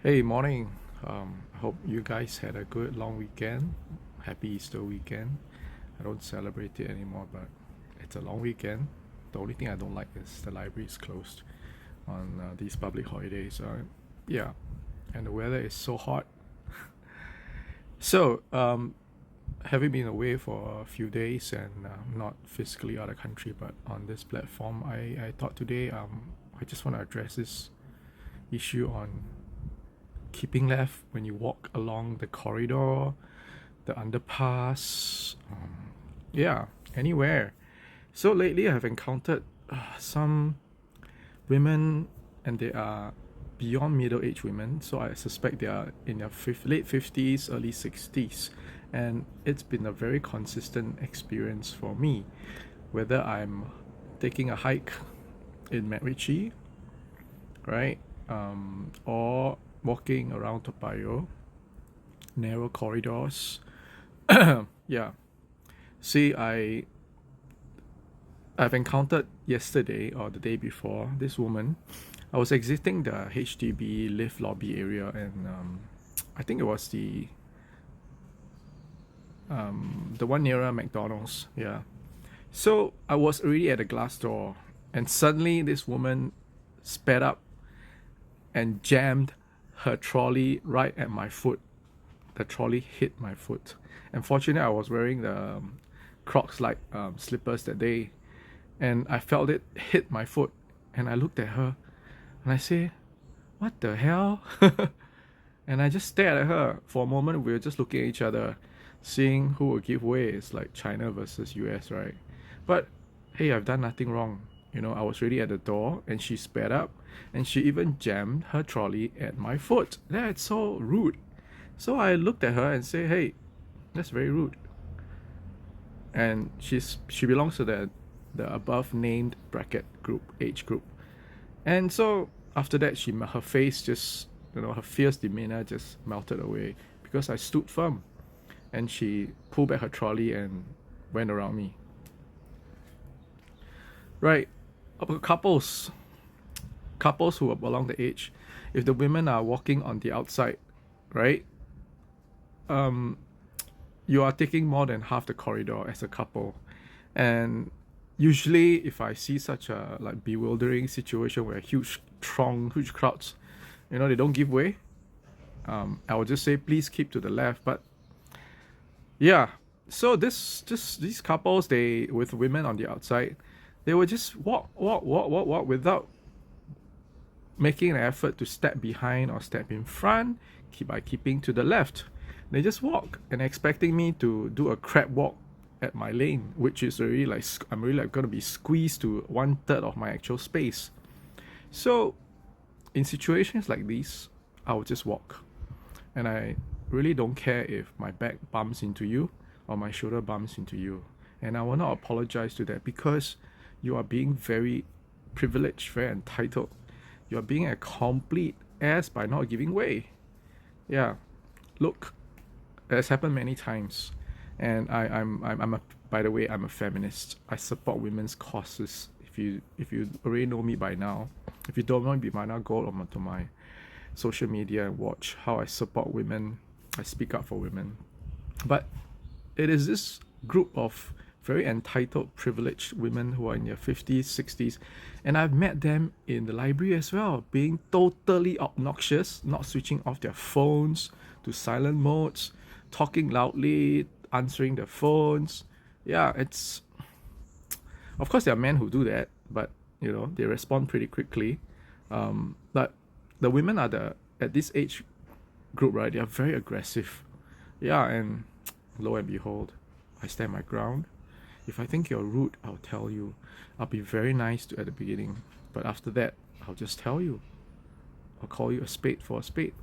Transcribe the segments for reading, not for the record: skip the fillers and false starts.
Hey, morning. I hope you guys had a good long weekend. Happy Easter weekend. I don't celebrate it anymore, but it's a long weekend. The only thing I don't like is the library is closed on these public holidays. Yeah, and the weather is so hot. So, having been away for a few days and not physically out of the country, but on this platform, I thought today I just want to address this issue on keeping left when you walk along the corridor, the underpass, yeah, anywhere. So lately, I have encountered some women, and they are beyond middle-aged women. So I suspect they are in their late 50s, early 60s, and it's been a very consistent experience for me. Whether I'm taking a hike in MacRitchie, right, or walking around Toa Payoh, narrow corridors. Yeah. See, I've encountered yesterday or the day before this woman. I was exiting the HDB lift lobby area, and I think it was the one nearer McDonald's. Yeah. So I was already at the glass door, and suddenly this woman sped up and jammed her trolley right at my foot. The trolley hit my foot. Unfortunately, I was wearing the Crocs like slippers that day, and I felt it hit my foot. And I looked at her, and I say, "What the hell?" And I just stared at her for a moment. We were just looking at each other, seeing who would give way. It's like China versus US, right? But hey, I've done nothing wrong. I was already at the door, and she sped up, and she even jammed her trolley at my foot. That's so rude. So I looked at her and said, "Hey, that's very rude." And she belongs to the above named bracket group, age group. And so after that, her face just, her fierce demeanor just melted away because I stood firm, and she pulled back her trolley and went around me. Right, couples who are along the age, if the women are walking on the outside, right, you are taking more than half the corridor as a couple. And usually if I see such a like bewildering situation where huge crowds, they don't give way, I will just say, please keep to the left. But yeah, so these couples, they with women on the outside, they will just walk without making an effort to step behind or step in front, by keeping to the left. They just walk and expecting me to do a crab walk at my lane, which is really like I'm really like going to be squeezed to 1/3 of my actual space. So in situations like these, I will just walk, and I really don't care if my back bumps into you or my shoulder bumps into you, and I will not apologize to that, because you are being very privileged, very entitled. You are being a complete ass by not giving way. Yeah, look, it's happened many times, and I'm a, by the way, I'm a feminist. I support women's causes. If you already know me by now, if you don't know me by now, go onto my social media and watch how I support women. I speak up for women. But it is this group of very entitled, privileged women who are in their 50s, 60s, and I've met them in the library as well, being totally obnoxious, not switching off their phones to silent modes, talking loudly, answering their phones. Yeah, it's, of course there are men who do that, but they respond pretty quickly. But the women are at this age group, right? They are very aggressive. Yeah, and lo and behold, I stand my ground. If I think you're rude, I'll tell you. I'll be very nice at the beginning, but after that, I'll just tell you. I'll call you a spade for a spade.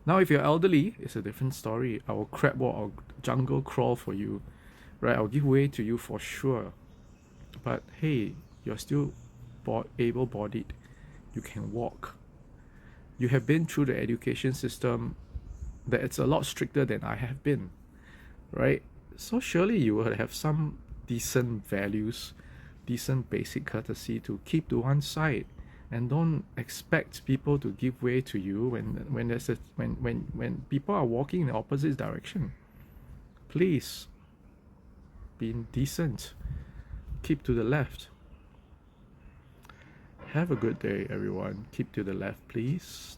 Now, if you're elderly, it's a different story. I will crab walk or jungle crawl for you, right? I'll give way to you for sure. But hey, you're still able-bodied. You can walk. You have been through the education system that it's a lot stricter than I have been, right? So surely you will have some decent values, decent basic courtesy to keep to one side. and don't expect people to give way to you when there's a when people are walking in the opposite direction. Please be decent. Keep to the left. Have a good day, everyone. Keep to the left, please.